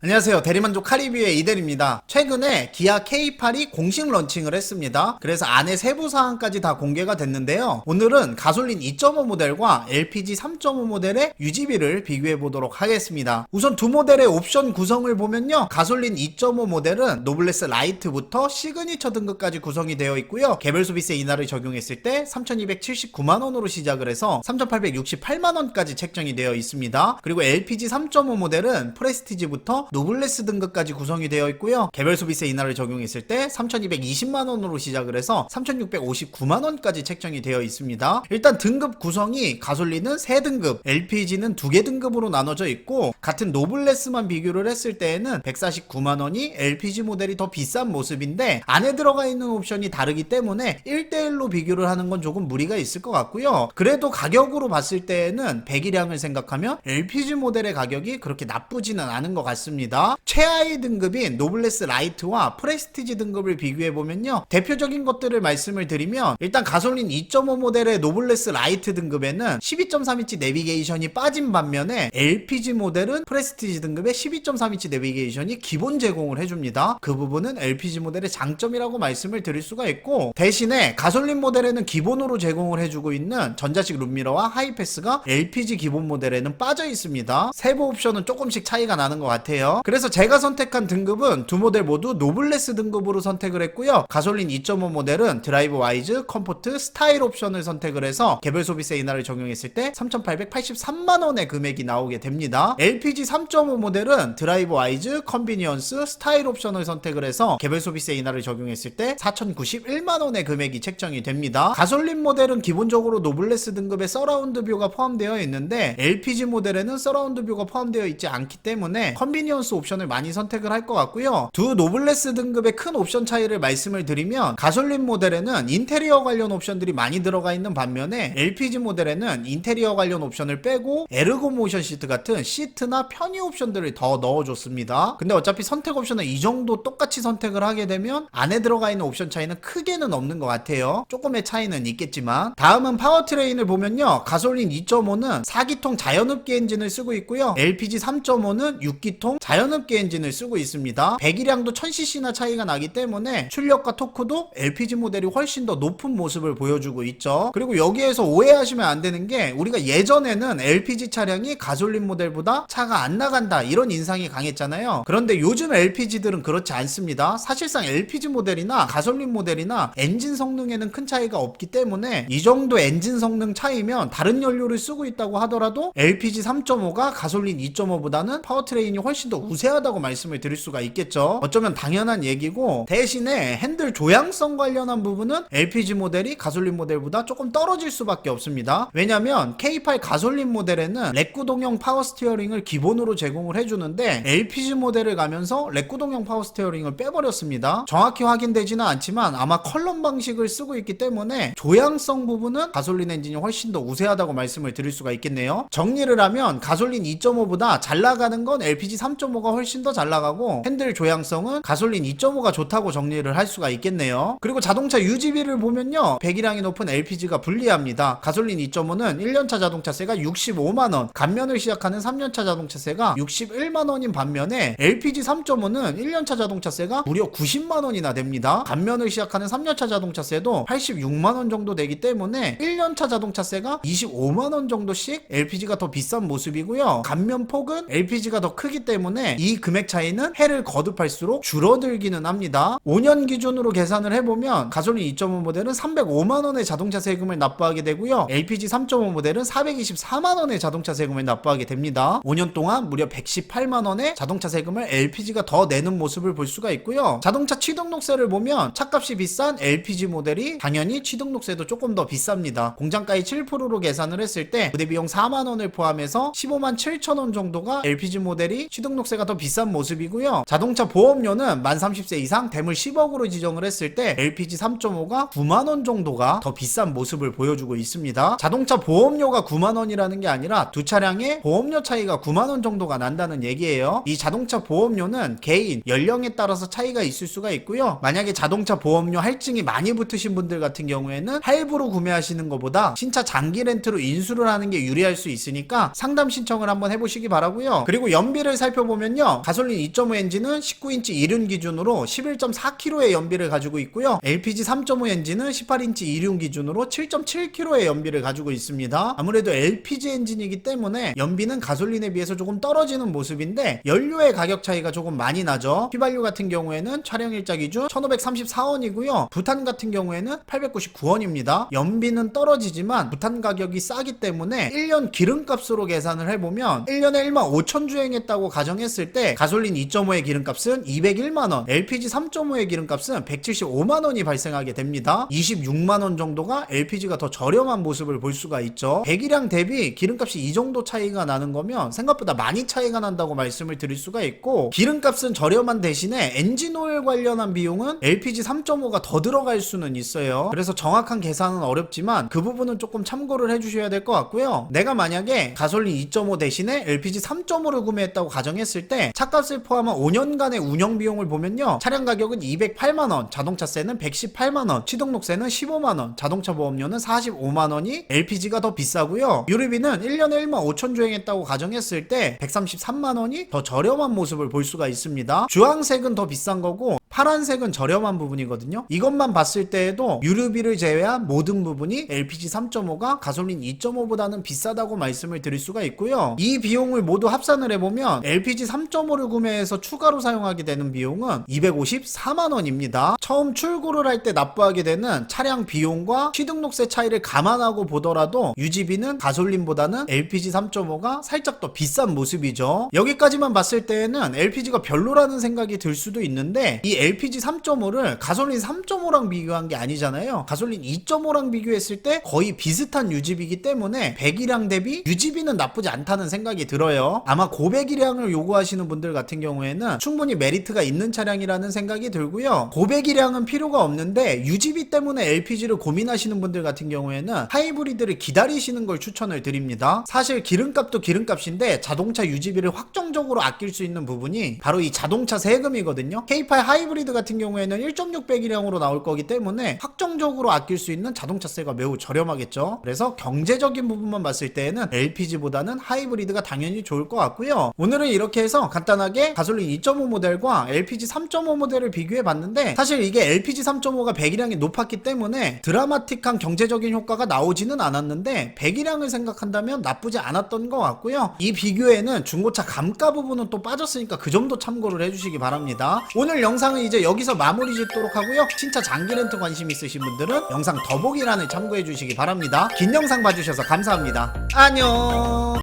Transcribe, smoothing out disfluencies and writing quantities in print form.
안녕하세요. 대리만족 카리뷰의 이대리입니다. 최근에 기아 K8이 공식 런칭을 했습니다. 그래서 안에 세부 사항까지 다 공개가 됐는데요. 오늘은 가솔린 2.5 모델과 LPG 3.5 모델의 유지비를 비교해 보도록 하겠습니다. 우선 두 모델의 옵션 구성을 보면요. 가솔린 2.5 모델은 노블레스 라이트부터 시그니처 등급까지 구성이 되어 있고요. 개별 소비세 인하를 적용했을 때 3,279만원으로 시작을 해서 3,868만원까지 책정이 되어 있습니다. 그리고 LPG 3.5 모델은 프레스티지부터 노블레스 등급까지 구성이 되어 있고요. 개별 소비세 인하를 적용했을 때 3,220만원으로 시작을 해서 3,659만원까지 책정이 되어 있습니다. 일단 등급 구성이 가솔린은 3등급, LPG는 2개 등급으로 나눠져 있고, 같은 노블레스만 비교를 했을 때에는 149만원이 LPG 모델이 더 비싼 모습인데, 안에 들어가 있는 옵션이 다르기 때문에 1대1로 비교를 하는 건 조금 무리가 있을 것 같고요. 그래도 가격으로 봤을 때에는 배기량을 생각하면 LPG 모델의 가격이 그렇게 나쁘지는 않은 것 같습니다. 최하위 등급인 노블레스 라이트와 프레스티지 등급을 비교해보면요, 대표적인 것들을 말씀을 드리면, 일단 가솔린 2.5 모델의 노블레스 라이트 등급에는 12.3인치 내비게이션이 빠진 반면에 LPG 모델은 프레스티지 등급의 12.3인치 내비게이션이 기본 제공을 해줍니다. 그 부분은 LPG 모델의 장점이라고 말씀을 드릴 수가 있고, 대신에 가솔린 모델에는 기본으로 제공을 해주고 있는 전자식 룸미러와 하이패스가 LPG 기본 모델에는 빠져 있습니다. 세부 옵션은 조금씩 차이가 나는 것 같아요. 그래서 제가 선택한 등급은 두 모델 모두 노블레스 등급으로 선택을 했고요. 가솔린 2.5 모델은 드라이브 와이즈, 컴포트, 스타일 옵션을 선택을 해서 개별 소비세 인하를 적용했을 때 3,883만원의 금액이 나오게 됩니다. LPG 3.5 모델은 드라이브 와이즈, 컨비니언스, 스타일 옵션을 선택을 해서 개별 소비세 인하를 적용했을 때 4,091만원의 금액이 책정이 됩니다. 가솔린 모델은 기본적으로 노블레스 등급의 서라운드 뷰가 포함되어 있는데, LPG 모델에는 서라운드 뷰가 포함되어 있지 않기 때문에 컨비니언스 옵션을 많이 선택을 할 것 같고요. 두 노블레스 등급의 큰 옵션 차이를 말씀을 드리면, 가솔린 모델에는 인테리어 관련 옵션들이 많이 들어가 있는 반면에 LPG 모델에는 인테리어 관련 옵션을 빼고 에르고 모션 시트 같은 시트나 편의 옵션들을 더 넣어줬습니다. 근데 어차피 선택 옵션을 이 정도 똑같이 선택을 하게 되면 안에 들어가 있는 옵션 차이는 크게는 없는 것 같아요. 조금의 차이는 있겠지만, 다음은 파워트레인을 보면요, 가솔린 2.5는 4기통 자연흡기 엔진을 쓰고 있고요. LPG 3.5는 6기통 자연흡기 엔진을 쓰고 있습니다. 배기량도 1000cc나 차이가 나기 때문에 출력과 토크도 LPG 모델이 훨씬 더 높은 모습을 보여주고 있죠. 그리고 여기에서 오해하시면 안 되는 게, 우리가 예전에는 LPG 차량이 가솔린 모델보다 차가 안 나간다 이런 인상이 강했잖아요. 그런데 요즘 LPG들은 그렇지 않습니다. 사실상 LPG 모델이나 가솔린 모델이나 엔진 성능에는 큰 차이가 없기 때문에, 이 정도 엔진 성능 차이면 다른 연료를 쓰고 있다고 하더라도 LPG 3.5가 가솔린 2.5보다는 파워트레인이 훨씬 더 우세하다고 말씀을 드릴 수가 있겠죠. 어쩌면 당연한 얘기고, 대신에 핸들 조향성 관련한 부분은 LPG 모델이 가솔린 모델보다 조금 떨어질 수밖에 없습니다. 왜냐면 K8 가솔린 모델에는 렉구동형 파워 스티어링을 기본으로 제공을 해주는데, LPG 모델을 가면서 렉구동형 파워 스티어링을 빼버렸습니다. 정확히 확인되지는 않지만 아마 컬럼 방식을 쓰고 있기 때문에 조향성 부분은 가솔린 엔진이 훨씬 더 우세하다고 말씀을 드릴 수가 있겠네요. 정리를 하면 가솔린 2.5보다 잘 나가는 건 LPG 3.5가 훨씬 더 잘 나가고, 핸들 조향성은 가솔린 2.5가 좋다고 정리를 할 수가 있겠네요. 그리고 자동차 유지비를 보면요, 배기량이 높은 LPG가 불리합니다. 가솔린 2.5는 1년차 자동차세가 65만원, 감면을 시작하는 3년차 자동차세가 61만원인 반면에 LPG 3.5는 1년차 자동차세가 무려 90만원이나 됩니다. 감면을 시작하는 3년차 자동차세도 86만원 정도 되기 때문에 1년차 자동차세가 25만원 정도씩 LPG가 더 비싼 모습이고요. 감면 폭은 LPG가 더 크기 때문에 이 금액 차이는 해를 거듭할수록 줄어들기는 합니다. 5년 기준으로 계산을 해보면 가솔린 2.5 모델은 305만원의 자동차 세금을 납부하게 되고요. LPG 3.5 모델은 424만원의 자동차 세금을 납부하게 됩니다. 5년 동안 무려 118만원의 자동차 세금을 LPG가 더 내는 모습을 볼 수가 있고요. 자동차 취등록세를 보면 차값이 비싼 LPG 모델이 당연히 취등록세도 조금 더 비쌉니다. 공장가의 7%로 계산을 했을 때 부대 비용 4만원을 포함해서 15만 7천원 정도가 LPG 모델이 취등록세가 더 비싼 모습이고요. 자동차 보험료는 만 30세 이상 대물 10억으로 지정을 했을 때 LPG 3.5가 9만원 정도가 더 비싼 모습을 보여주고 있습니다. 자동차 보험료가 9만원이라는 게 아니라 두 차량의 보험료 차이가 9만원 정도가 난다는 얘기예요. 이 자동차 보험료는 개인 연령에 따라서 차이가 있을 수가 있고요. 만약에 자동차 보험료 할증이 많이 붙으신 분들 같은 경우에는 할부로 구매하시는 것보다 신차 장기 렌트로 인수를 하는 게 유리할 수 있으니까 상담 신청을 한번 해보시기 바라고요. 그리고 연비를 살펴보면 보면요, 가솔린 2.5 엔진은 19인치 1륜 기준으로 11.4kg의 연비를 가지고 있고요, LPG 3.5 엔진은 18인치 2륜 기준으로 7.7kg의 연비를 가지고 있습니다. 아무래도 LPG 엔진이기 때문에 연비는 가솔린에 비해서 조금 떨어지는 모습인데 연료의 가격 차이가 조금 많이 나죠. 휘발유 같은 경우에는 차량 일자 기준 1534원이고요 부탄 같은 경우에는 899원입니다 연비는 떨어지지만 부탄 가격이 싸기 때문에 1년 기름값으로 계산을 해보면 1년에 15,000 주행했다고 가정했을 때 가솔린 2.5의 기름값은 201만원, LPG 3.5의 기름값은 175만원이 발생하게 됩니다. 26만원 정도가 LPG가 더 저렴한 모습을 볼 수가 있죠. 배기량 대비 기름값이 이 정도 차이가 나는 거면 생각보다 많이 차이가 난다고 말씀을 드릴 수가 있고, 기름값은 저렴한 대신에 엔진오일 관련한 비용은 LPG 3.5가 더 들어갈 수는 있어요. 그래서 정확한 계산은 어렵지만 그 부분은 조금 참고를 해주셔야 될 것 같고요. 내가 만약에 가솔린 2.5 대신에 LPG 3.5를 구매했다고 가정했을 때 차값을 포함한 5년간의 운영 비용을 보면요, 차량 가격은 208만원, 자동차세는 118만원, 취등록세는 15만원, 자동차 보험료는 45만원이 LPG가 더 비싸고요, 유류비는 1년에 15,000 주행했다고 가정했을 때 133만원이 더 저렴한 모습을 볼 수가 있습니다. 주황색은 더 비싼 거고 파란색은 저렴한 부분이거든요. 이것만 봤을 때에도 유류비를 제외한 모든 부분이 LPG 3.5가 가솔린 2.5보다는 비싸다고 말씀을 드릴 수가 있고요. 이 비용을 모두 합산을 해보면 LPG 3.5를 구매해서 추가로 사용하게 되는 비용은 254만원입니다. 처음 출고를 할 때 납부하게 되는 차량 비용과 취등록세 차이를 감안하고 보더라도 유지비는 가솔린보다는 LPG 3.5가 살짝 더 비싼 모습이죠. 여기까지만 봤을 때에는 LPG가 별로라는 생각이 들 수도 있는데 이 LPG 3.5를 가솔린 3.5랑 비교한 게 아니잖아요. 가솔린 2.5랑 비교했을 때 거의 비슷한 유지비이기 때문에 배기량 대비 유지비는 나쁘지 않다는 생각이 들어요. 아마 고배기량을 요구하시는 분들 같은 경우에는 충분히 메리트가 있는 차량이라는 생각이 들고요, 고배기량은 필요가 없는데 유지비 때문에 LPG를 고민하시는 분들 같은 경우에는 하이브리드를 기다리시는 걸 추천을 드립니다. 사실 기름값도 기름값인데 자동차 유지비를 확정적으로 아낄 수 있는 부분이 바로 이 자동차 세금이거든요. K8 하이브리드 같은 경우에는 1.6 배기량으로 나올 거기 때문에 확정적으로 아낄 수 있는 자동차세가 매우 저렴하겠죠. 그래서 경제적인 부분만 봤을 때에는 LPG보다는 하이브리드가 당연히 좋을 것 같고요. 오늘은 이렇게 해서 간단하게 가솔린 2.5 모델과 LPG 3.5 모델을 비교해 봤는데, 사실 이게 LPG 3.5가 배기량이 높았기 때문에 드라마틱한 경제적인 효과가 나오지는 않았는데 배기량을 생각한다면 나쁘지 않았던 것 같고요. 이 비교에는 중고차 감가 부분은 또 빠졌으니까 그 점도 참고를 해주시기 바랍니다. 오늘 영상은 이제 여기서 마무리 짓도록 하고요, 신차 장기 렌트 관심 있으신 분들은 영상 더보기란을 참고해 주시기 바랍니다. 긴 영상 봐주셔서 감사합니다. 안녕.